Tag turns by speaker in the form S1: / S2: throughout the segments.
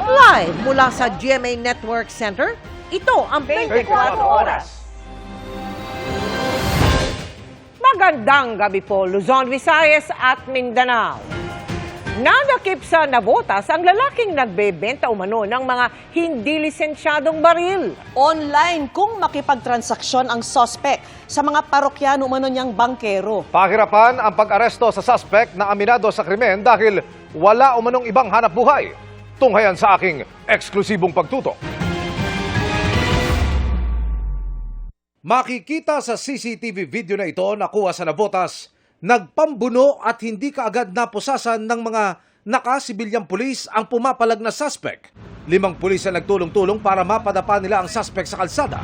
S1: Live mula sa GMA Network Center, ito ang 24 Oras. Magandang gabi po, Luzon, Visayas at Mindanao. Nadakip sa nabotas ang lalaking nagbebenta umano ng mga hindi lisensyadong baril.
S2: Online kung makipagtransaksyon ang suspect sa mga parokyano umano niyang bangkero.
S3: Pahirapan ang pag-aresto sa suspect na aminado sa krimen dahil wala umanong ibang hanap buhay. Tunghayan sa aking eksklusibong pagtutok. Makikita sa CCTV video na ito nakuha sa nabotas, nagpambuno at hindi kaagad napusasan ng mga nakasibilyang pulis ang pumapalag na suspect. 5 pulis ang nagtulong-tulong para mapadapa nila ang suspect sa kalsada.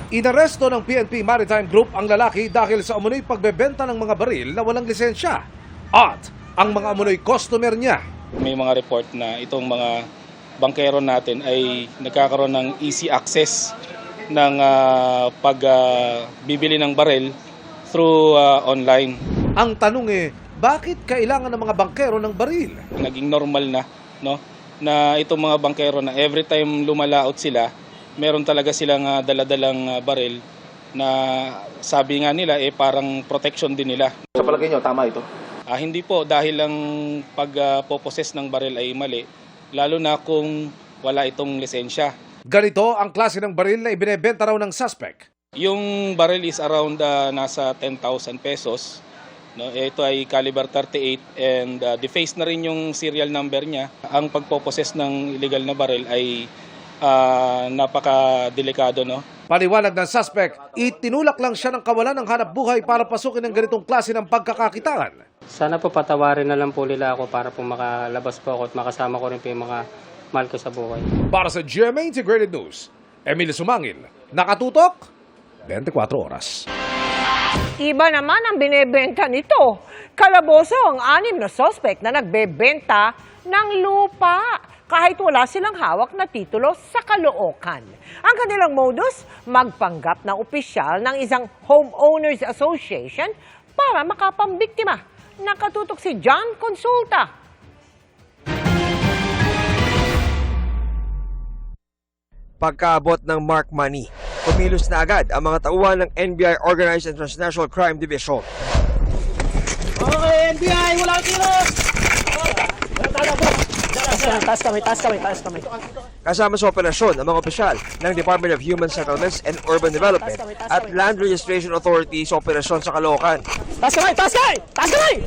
S3: Inaresto ng PNP Maritime Group ang lalaki dahil sa umunoy pagbebenta ng mga baril na walang lisensya at ang mga umunoy customer niya.
S4: May mga report na itong mga bangkero natin ay nagkakaroon ng easy access ng pagbibili ng baril through online.
S3: Ang tanong bakit kailangan ng mga bangkero ng baril?
S4: Naging normal na, no, na itong mga bangkero na every time lumalaot sila, meron talaga silang daladalang baril na sabi nga nila parang protection din nila.
S3: Sa palagay niyo, tama ito?
S4: Hindi po, dahil ang pagpoposes ng baril ay mali, lalo na kung wala itong lisensya.
S3: Ganito ang klase ng baril na ibinebenta raw ng suspect.
S4: Yung baril is around nasa 10,000 pesos. No, ito ay caliber 38 and defaced na rin yung serial number niya. Ang pagpoposes ng illegal na baril ay napaka-delikado, no?
S3: Paliwanag ng suspect, itinulak lang siya ng kawalan ng hanap buhay para pasukin ng ganitong klase ng pagkakakitaan.
S5: Sana po patawarin na lang po nila ako para po makalabas po ako at makasama ko rin po yung mga mahal ko sa buhay.
S3: Para sa GMA Integrated News, Emilio Sumangil, nakatutok, 24 Oras.
S1: Iba naman ang binebenta nito. Kalaboso ang 6 na suspect na nagbebenta ng lupa kahit wala silang hawak na titulo sa Caloocan. Ang kanilang modus, magpanggap na opisyal ng isang homeowners association para makapambiktima. Nakatutok si John Consulta.
S6: Pagkaabot ng Mark Money, kumilos na agad ang mga tauhan ng NBI Organized and Transnational Crime Division.
S2: Okay, NBI, walang kilos! Taas kami.
S6: Kasama sa operasyon ang mga opisyal ng Department of Human Settlements and Urban Development at Land Registration Authority sa operasyon sa Caloocan.
S2: Taas kami!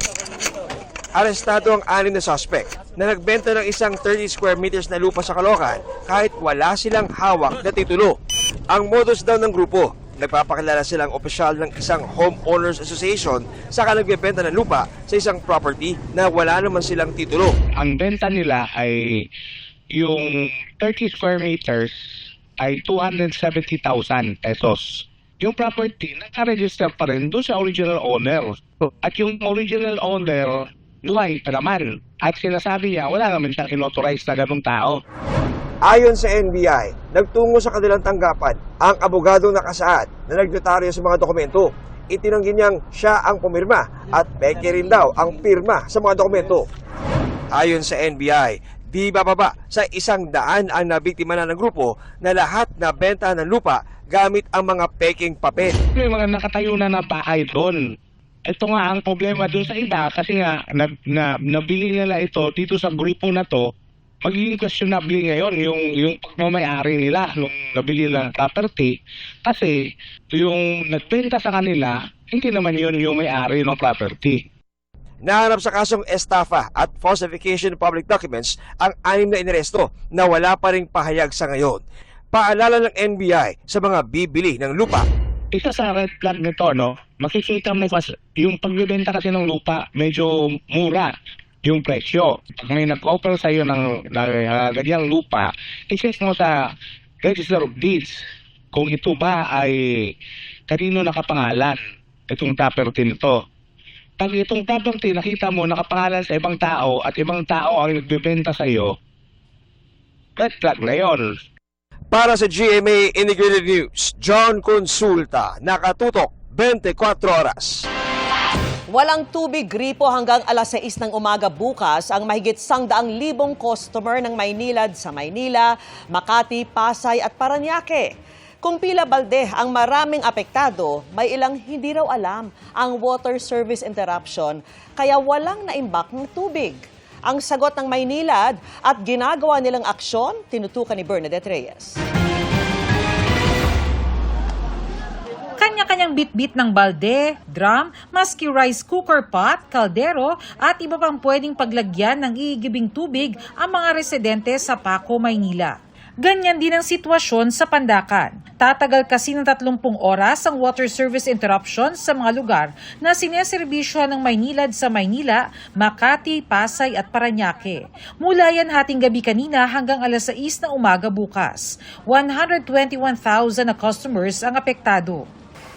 S6: Arestado ang 6 na suspect na nagbenta ng isang 30 square meters na lupa sa Caloocan kahit wala silang hawak na titulo. Ang modus daw ng grupo, nagpapakilala silang opisyal ng isang homeowners association saka nagbebenta ng lupa sa isang property na wala naman silang titulo.
S7: Ang benta nila ay yung 30 square meters ay 270,000 pesos. Yung property, naka-register pa rin doon sa original owner. At yung original owner, luhay pa naman. At sinasabi niya, wala naman siyang inauthorize na ganung tao.
S6: Ayon sa NBI, nagtungo sa kanilang tanggapan ang abogadong nakasaad na nagnotaryo sa mga dokumento. Itinanggi niyang siya ang pumirma at peke rin daw ang pirma sa mga dokumento. Ayon sa NBI, di bababa sa 100 ang nabiktima na ng grupo na lahat na benta ng lupa gamit ang mga peking papel.
S7: May mga nakatayo na bahay doon. Ito nga ang problema doon sa iba kasi nga nabili nila ito dito sa grupo na to. Magiging questionable ngayon yung pagmamayari nila nung nabili ng property kasi yung nagbenta sa kanila, hindi naman yun yung may-ari ng property.
S6: Nahanap sa kasong estafa at falsification of public documents ang 6 na inaresto na wala pa ring pahayag sa ngayon. Paalala ng NBI sa mga bibili ng lupa.
S7: Isa sa red flag nito, no, makikita mo kasi yung pagbibenta kasi ng lupa medyo mura yung presyo. Pag may nag-offer sa iyo ng ganyang lupa, i-check mo sa Register of Deeds kung ito ba ay kanino nakapangalan itong property nito. Pag itong property nakita mo nakapangalan sa ibang tao at ibang tao ang nagbebenta sa iyo, red flag na yun.
S6: Para sa GMA Integrated News, John Consulta, nakatutok 24 Oras.
S2: Walang tubig gripo hanggang alas 6 ng umaga bukas ang mahigit 100,000 customer ng Maynilad sa Maynila, Makati, Pasay at Parañaque. Kung pila balde ang maraming apektado, may ilang hindi raw alam ang water service interruption kaya walang naimbak ng tubig. Ang sagot ng Maynilad at ginagawa nilang aksyon, tinutukan ni Bernadette Reyes.
S8: Kanya-kanyang bit-bit ng balde, drum, maski rice cooker pot, kaldero at iba pang pwedeng paglagyan ng iigibing tubig ang mga residente sa Paco, Maynila. Ganyan din ang sitwasyon sa Pandacan. Tatagal kasi ng 30 oras ang water service interruption sa mga lugar na sineserbisyohan ng Maynilad sa Maynila, Makati, Pasay at Parañaque. Mula yan hating gabi kanina hanggang alas 6 ng umaga bukas. 121,000 na customers ang apektado.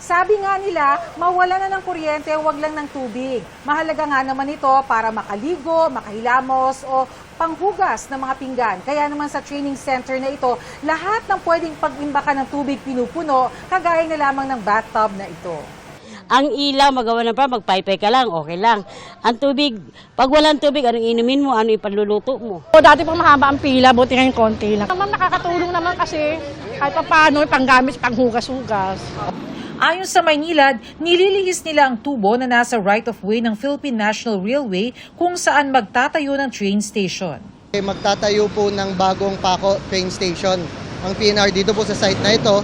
S9: Sabi nga nila, mawala na ng kuryente, wag lang ng tubig. Mahalaga nga naman ito para makaligo, makahilamos o panghugas ng mga pinggan. Kaya naman sa training center na ito, lahat ng pwedeng pag-imbakan ng tubig pinupuno, kagaya na lamang ng bathtub na ito.
S10: Ang ilaw, magawa na pa, magpaypay ka lang, okay lang. Ang tubig, pag walang tubig, anong inumin mo, ano ipanluluto mo?
S11: O, dati pa mahaba ang pila, buti ngayon konti lang. Naman nakakatulong naman kasi kahit pa paano, panggamit, panghugas-hugas.
S8: Ayon sa Maynilad, nililihis nila ang tubo na nasa right-of-way ng Philippine National Railway kung saan magtatayo ng train station.
S12: Magtatayo po ng bagong Paco train station ang PNR dito po sa site na ito.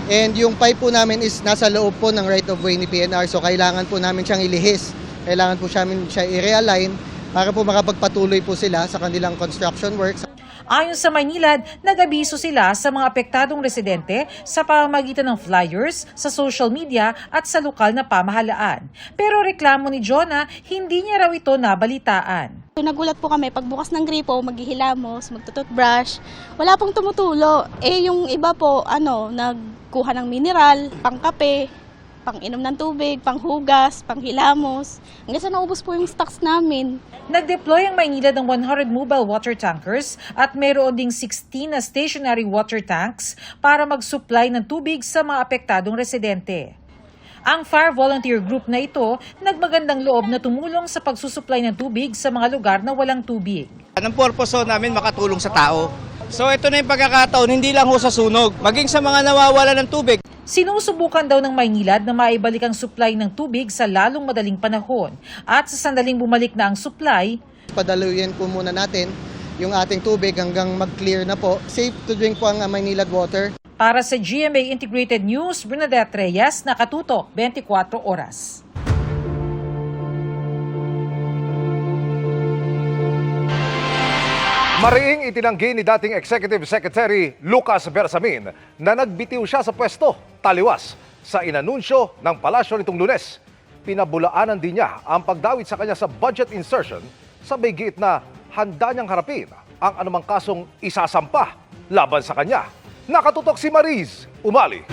S12: And yung pipe po namin is nasa loob po ng right-of-way ni PNR. So kailangan po namin siyang ilihis. Kailangan po namin siya i-realign para po makapagpatuloy po sila sa kanilang construction works.
S8: Ayon sa Maynilad, nag-abiso sila sa mga apektadong residente sa pamamagitan ng flyers, sa social media at sa lokal na pamahalaan. Pero reklamo ni Jonah, hindi niya raw ito nabalitaan.
S13: Nagulat po kami, pagbukas ng gripo, maghihilamos, magtututbrush, wala pong tumutulo. Yung iba po, nagkuha ng mineral, pangkape, pang-inom ng tubig, panghugas, panghilamos. Hanggang sa naubos po yung stocks namin.
S8: Nag-deploy ang Maynilad ng 100 mobile water tankers at mayroon ding 16 na stationary water tanks para mag-supply ng tubig sa mga apektadong residente. Ang Fire Volunteer Group na ito, nagmagandang loob na tumulong sa pagsusupply ng tubig sa mga lugar na walang tubig.
S14: Ang purpose namin makatulong sa tao. So ito na yung pagkakataon, hindi lang ho sa sunog, maging sa mga nawawala ng tubig.
S8: Sinusubukan daw ng Maynilad na maibalik ang supply ng tubig sa lalong madaling panahon at sa sandaling bumalik na ang supply,
S12: Padaluyan po muna natin yung ating tubig hanggang mag-clear na po. Safe to drink po ang Maynilad water.
S8: Para sa GMA Integrated News, Bernadette Reyes, nakatutok 24 oras.
S3: Mariing itinanggi ni dating Executive Secretary Lucas Bersamin na nagbitiw siya sa pwesto taliwas sa inanunsyo ng palasyo nitong Lunes. Pinabulaanan din niya ang pagdawit sa kanya sa budget insertion sa giit na handa niyang harapin ang anumang kasong isasampa laban sa kanya. Nakatutok si Mariz Umali.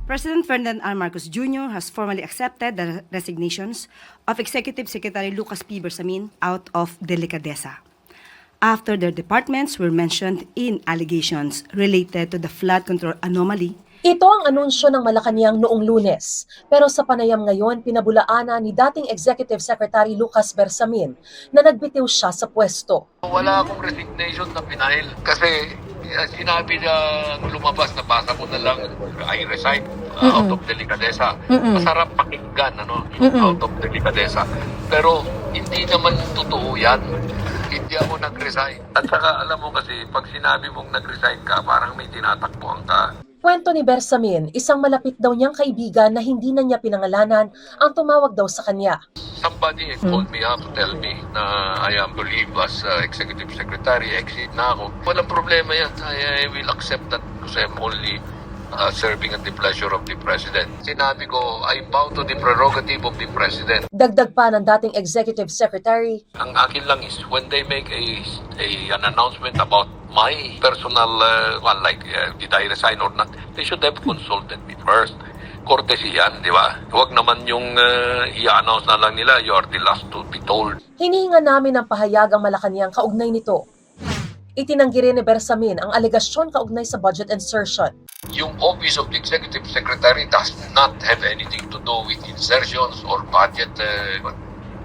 S15: President Ferdinand R. Marcos Jr. has formally accepted the resignations of Executive Secretary Lucas P. Bersamin out of delicadeza, after their departments were mentioned in allegations related to the flood control anomaly.
S16: Ito ang anunsyo ng Malacanang noong Lunes. Pero sa panayam ngayon, pinabulaanan ni dating Executive Secretary Lucas Bersamin na nagbitiw siya sa pwesto.
S17: Wala akong resignation na pinahil kasi sinabi na lumabas na basa ko na lang I resign out of delicadeza. Masarap pakinggan out of delicadeza. Pero hindi naman totoo yan. Hindi ako nag-resign. At saka alam mo kasi pag sinabi mong nag-resign ka, parang may tinatakbuhan ka.
S16: Kwento ni Bersamin, isang malapit daw niyang kaibigan na hindi na niya pinangalanan ang tumawag daw sa kanya.
S17: Somebody called me up to tell me na I am to leave as Executive Secretary, exit na ako. Walang problema yan. I will accept that because I'm only serving at the pleasure of the President. Sinabi ko, I bow to the prerogative of the President.
S16: Dagdag pa ng dating Executive Secretary,
S17: ang akin lang is when they make an announcement about my personal, did I resign or not, they should have consulted me first. Courtesy yan, di ba? Huwag naman yung i-announce na lang nila, you are the last to be told.
S16: Hinihinga namin ng pahayag ang Malacanang kaugnay nito. Itinanggi rin ni Bersamin ang alegasyon kaugnay sa budget insertion.
S17: Yung Office of the Executive Secretary does not have anything to do with insertions or budget.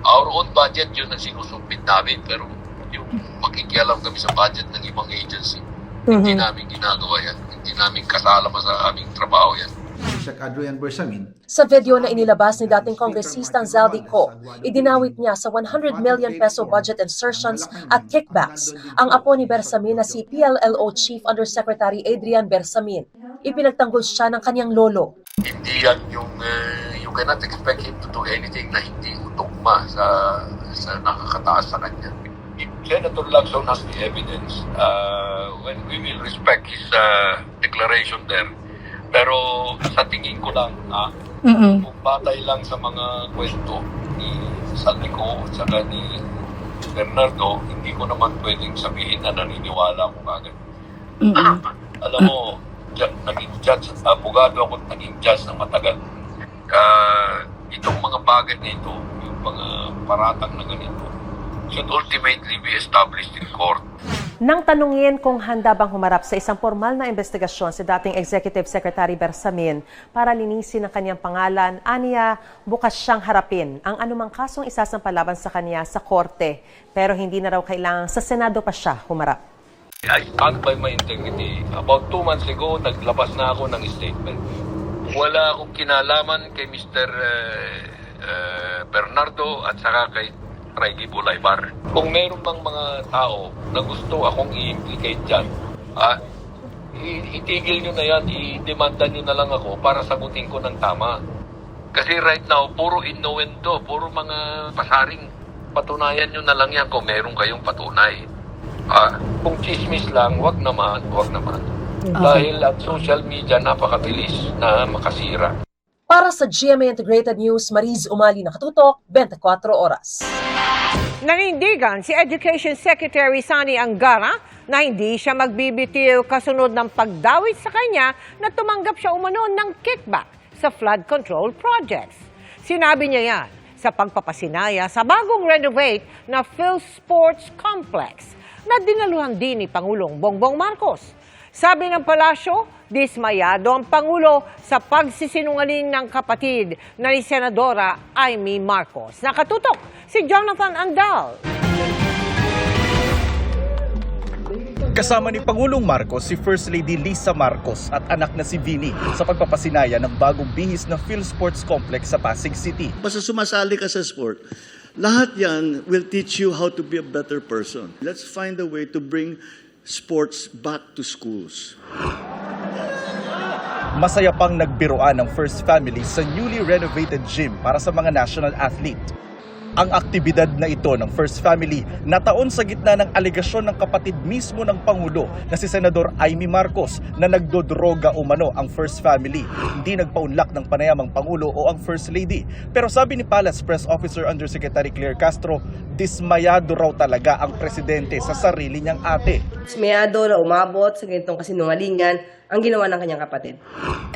S17: Our own budget, yun ang sinusubmit namin. Pero yung makikialam kami sa budget ng ibang agency, hindi namin ginagawa yan. Hindi namin kasalaman sa aming trabaho yan.
S16: Sa video na inilabas ni dating kongresistang Zaldico, idinawit niya sa 100 million peso budget insertions at kickbacks ang apo ni Bersamin na si PLLO Chief Undersecretary Adrian Bersamin. Ipinagtanggol siya ng kanyang lolo.
S17: Hindi yan yung, you cannot expect him to do anything na hindi tugma sa nakakataas sa kanya. If Senator Lacson has the evidence, when we will respect his declaration there. Pero sa tingin ko lang, kung batay lang sa mga kwento ni Zaldico at saka ni Bernardo, hindi ko naman pwedeng sabihin na naniniwala ko agad. Alam mo, naging judge, abogado ako at naging judge ng matagal. Itong mga bagay na ito, yung mga paratang na ganito, should ultimately be established in court.
S16: Nang tanungin kung handa bang humarap sa isang formal na investigasyon si dating Executive Secretary Bersamin para linisin ang kanyang pangalan, aniya bukas siyang harapin ang anumang kasong isasampalaban sa kanya sa korte. Pero hindi na raw kailangang sa Senado pa siya humarap.
S17: I stand by my integrity. About 2 months ago, naglabas na ako ng statement. Wala akong kinalaman kay Mr. Bernardo at saka kay Reggie Bulaybar. Kung meron bang mga tao na gusto akong i-implicate dyan, itigil nyo na yan, i-demanda nyo na lang ako para sagutin ko ng tama. Kasi right now, puro innuendo, puro mga pasaring. Patunayan nyo na lang yan kung meron kayong patunay. Kung chismis lang, wag naman. Dahil at social media, napakabilis na makasira.
S16: Para sa GMA Integrated News, Mariz Umali, nakatutok, 24 oras.
S1: Nanindigan si Education Secretary Sani Angara na hindi siya magbibitiw kasunod ng pagdawit sa kanya na tumanggap siya umano ng kickback sa flood control projects. Sinabi niya yan sa pagpapasinaya sa bagong renovate na PhilSports Complex na dinaluhan din ni Pangulong Bongbong Marcos. Sabi ng palasyo, dismayado ang Pangulo sa pagsisinungaling ng kapatid na ni Senadora Amy Marcos. Nakatutok si Jonathan Andal.
S18: Kasama ni Pangulong Marcos si First Lady Lisa Marcos at anak na si Vinny sa pagpapasinaya ng bagong bihis na PhilSports Complex sa Pasig City.
S19: Basta sumasali ka sa sport, lahat yan will teach you how to be a better person. Let's find a way to bring sports back to schools.
S18: Masaya pang nagbiruan ng First Family sa newly renovated gym para sa mga national athlete. Ang aktibidad na ito ng First Family nataon sa gitna ng alegasyon ng kapatid mismo ng Pangulo na si Senador Amy Marcos na nagdodroga umano ang First Family. Hindi nagpaunlak ng panayamang Pangulo o ang First Lady. Pero sabi ni Palace Press Officer Undersecretary Claire Castro, dismayado raw talaga ang presidente sa sarili niyang ate.
S20: Dismayado na umabot sa ganitong kasinungalingan ang ginawa ng kanyang kapatid.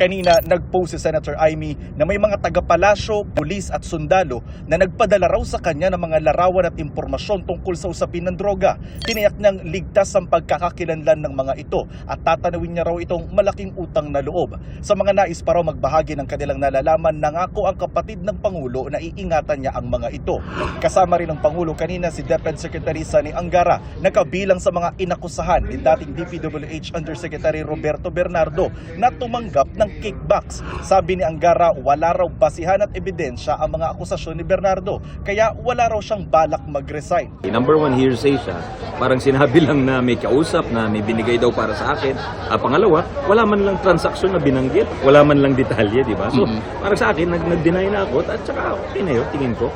S18: Kanina, nag-post si Senator Amy na may mga taga-palasyo, pulis at sundalo na nagpadala raw sa kanya ng mga larawan at impormasyon tungkol sa usapin ng droga. Tiniyak niyang ligtas ang pagkakakilanlan ng mga ito at tatanawin niya raw itong malaking utang na loob. Sa mga nais pa raw magbahagi ng kanilang nalalaman, nangako ang kapatid ng Pangulo na iingatan niya ang mga ito. Kasama rin ng Pangulo kanina si DepEd Secretary Sani Angara na kabilang sa mga inakusahan ni dating DPWH Undersecretary Roberto Bernardo na tumanggap ng kickbacks. Sabi ni Angara, wala raw basihan at ebidensya ang mga akusasyon ni Bernardo, kaya wala raw siyang balak mag-resign.
S21: Number one, hearsay siya. Parang sinabi lang na may kausap, na may binigay daw para sa akin. Pangalawa, wala man lang transaksyon na binanggit, wala man lang detalye, di ba? So, parang sa akin, nag-deny na ako at saka okay na yun, tingin ko.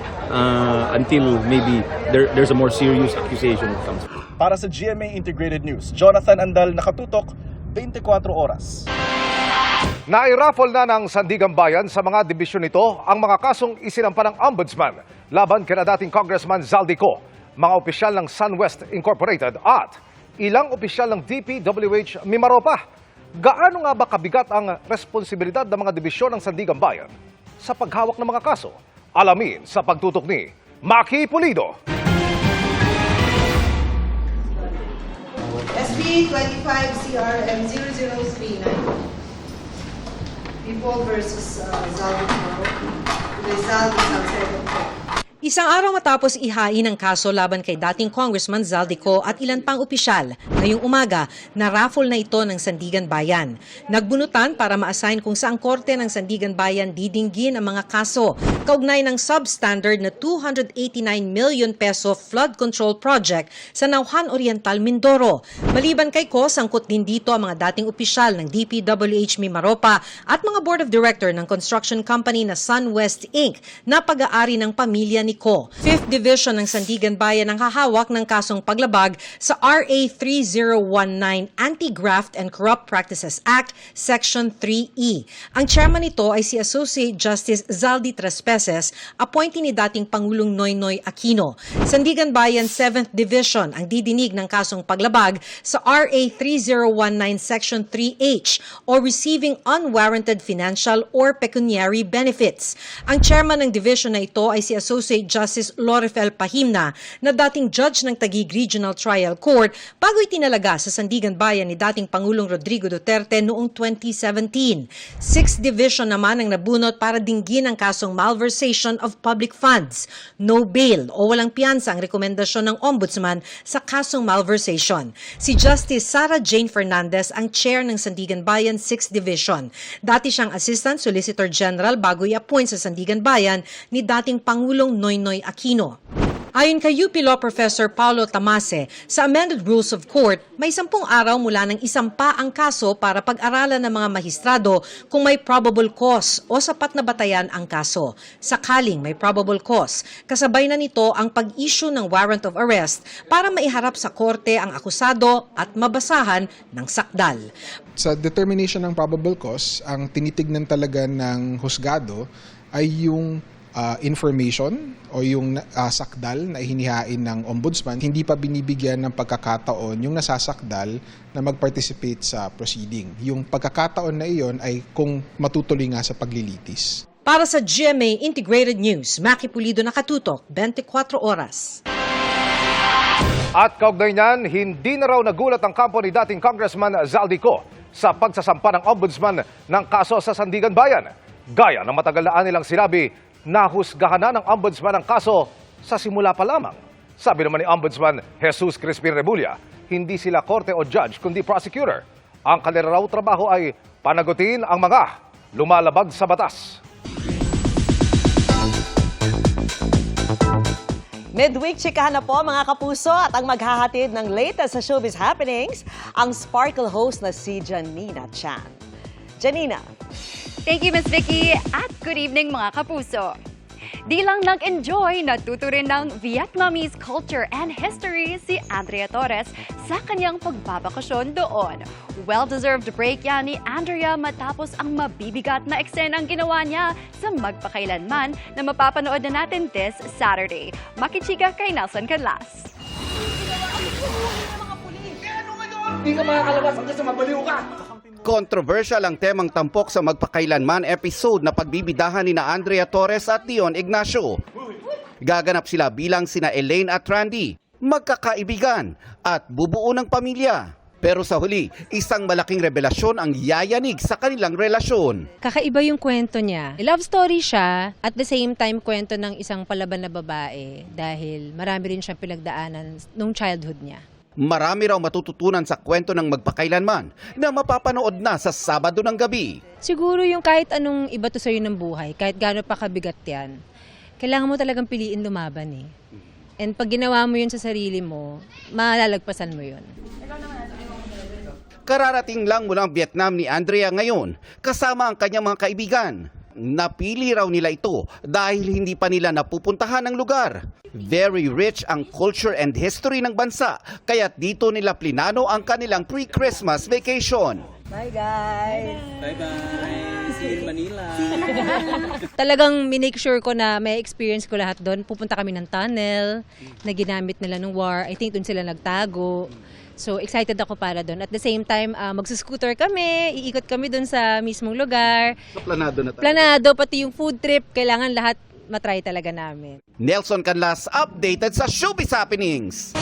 S21: Until maybe there's a more serious accusation that comes.
S18: Para sa GMA Integrated News, Jonathan Andal, nakatutok, 24 oras.
S3: Nairaffle na ng Sandigan Bayan sa mga dibisyon nito ang mga kasong isinampa ng Ombudsman laban kina dating Congressman Zaldico, mga opisyal ng SunWest Incorporated at ilang opisyal ng DPWH Mimaropa. Gaano nga ba kabigat ang responsibilidad ng mga dibisyon ng Sandigan Bayan sa paghawak ng mga kaso? Alamin sa pagtutok ni Maki Pulido.
S4: SB 25 CRM 0039. People versus Zaldico. Zaldi Salcedo po.
S22: Isang araw matapos ihain ang kaso laban kay dating Congressman Zaldico at ilan pang opisyal, ngayong umaga, na-raffle na ito ng Sandigan Bayan. Nagbunutan para ma-assign kung saang korte ng Sandigan Bayan didinggin ang mga kaso, kaugnay ng substandard na 289 million peso flood control project sa Nauhan Oriental, Mindoro. Maliban kay Ko, sangkot din dito ang mga dating opisyal ng DPWH Mimaropa at mga board of director ng construction company na SunWest Inc. na pag-aari ng pamilya ni Ko. 5th Division ng Sandigan Bayan ang hahawak ng kasong paglabag sa RA 3019 Anti-Graft and Corrupt Practices Act, Section 3E. Ang chairman nito ay si Associate Justice Zaldi Trespeses, appointee ni dating Pangulong Noynoy Aquino. Sandigan Bayan 7th Division ang didinig ng kasong paglabag sa RA 3019 Section 3H o Receiving Unwarranted Financial or Pecuniary Benefits. Ang chairman ng division na ito ay si Associate Justice Lorifel Pahimna na dating judge ng Taguig Regional Trial Court bago itinalaga sa Sandigan Bayan ni dating Pangulong Rodrigo Duterte noong 2017. 6th Division naman ang nabunot para dinggin ang kasong malversation of public funds. No bail o walang piyansa ang rekomendasyon ng Ombudsman sa kasong malversation. Si Justice Sara Jane Fernandez ang chair ng Sandigan Bayan 6th Division. Dati siyang Assistant Solicitor General bago i-appoint sa Sandigan Bayan ni dating Pangulong Noynoy Aquino. Ayon kay UP Law Professor Paulo Tamase, sa amended rules of court, may 10 araw mula nang isampa ang kaso para pag-aralan ng mga mahistrado kung may probable cause o sapat na batayan ang kaso. Sakaling may probable cause, kasabay na nito ang pag-issue ng warrant of arrest para maiharap sa korte ang akusado at mabasahan ng sakdal.
S23: Sa determination ng probable cause, ang tinitignan talaga ng husgado ay yung information o yung sakdal na hinihain ng ombudsman. Hindi pa binibigyan ng pagkakataon yung nasasakdal na mag-participate sa proceeding. Yung pagkakataon na iyon ay kung matutuloy nga sa paglilitis.
S22: Para sa GMA Integrated News, Maki Pulido, nakatutok, 24 oras.
S3: At kaugnay niyan, hindi na raw nagulat ang kampo ni dating Congressman Zaldico sa pagsasampa ng ombudsman ng kaso sa Sandigan Bayan. Gaya ng matagal na nilang sinabi, nahusgahan na ng ombudsman ang kaso sa simula pa lamang. Sabi naman ni Ombudsman Jesus Crispin Rebulla, hindi sila korte o judge kundi prosecutor. Ang kanila raw trabaho ay panagutin ang mga lumalabag sa batas.
S2: Midweek chikahan na po mga kapuso at ang maghahatid ng latest sa showbiz happenings, ang Sparkle host na si Janina Chan. Janina.
S24: Thank you, Ms. Vicky, at good evening mga kapuso. Di lang nag-enjoy, natuto rin ng Vietnamese culture and history si Andrea Torres sa kanyang pagbabakasyon doon. Well-deserved break yan ni Andrea matapos ang mabibigat na eksenang ginawa niya sa magpakailanman na mapapanood na natin this Saturday. Makichika kay Nelson Canlas.
S25: Hindi ka makakalabas hanggang sa mabaliw ka!
S26: Controversial ang temang tampok sa magpakailanman episode na pagbibidahan ni na Andrea Torres at Dion Ignacio. Gaganap sila bilang sina Elaine at Randy, magkakaibigan at bubuo ng pamilya. Pero sa huli, isang malaking revelasyon ang yayanig sa kanilang relasyon.
S27: Kakaiba yung kwento niya. Love story siya, at the same time kwento ng isang palaban na babae dahil marami rin siya pinagdaanan nung childhood niya.
S26: Marami raw matututunan sa kwento ng magpakailanman na mapapanood na sa Sabado ng gabi.
S27: Siguro yung kahit anong iba to sa'yo ng buhay, kahit gaano pa kabigat yan, kailangan mo talagang piliin lumaban eh. And pag ginawa mo yun sa sarili mo, malalagpasan mo yun.
S26: Kararating lang mula ang Vietnam ni Andrea ngayon, kasama ang kanyang mga kaibigan. Napili raw nila ito dahil hindi pa nila napupuntahan ang lugar. Very rich ang culture and history ng bansa, kaya't dito nila plinano ang kanilang pre-Christmas vacation.
S2: Bye guys!
S25: Bye-bye! See you in Manila!
S27: Talagang minake sure ko na may experience ko lahat doon. Pupunta kami ng tunnel na ginamit nila nung war. I think doon sila nagtago. So excited ako para doon. At the same time, magsuscooter kami, iikot kami doon sa mismong lugar.
S26: So, planado na tayo.
S27: Planado, pati yung food trip, kailangan lahat matry talaga namin.
S26: Nelson Canlas, updated sa Showbiz Happenings.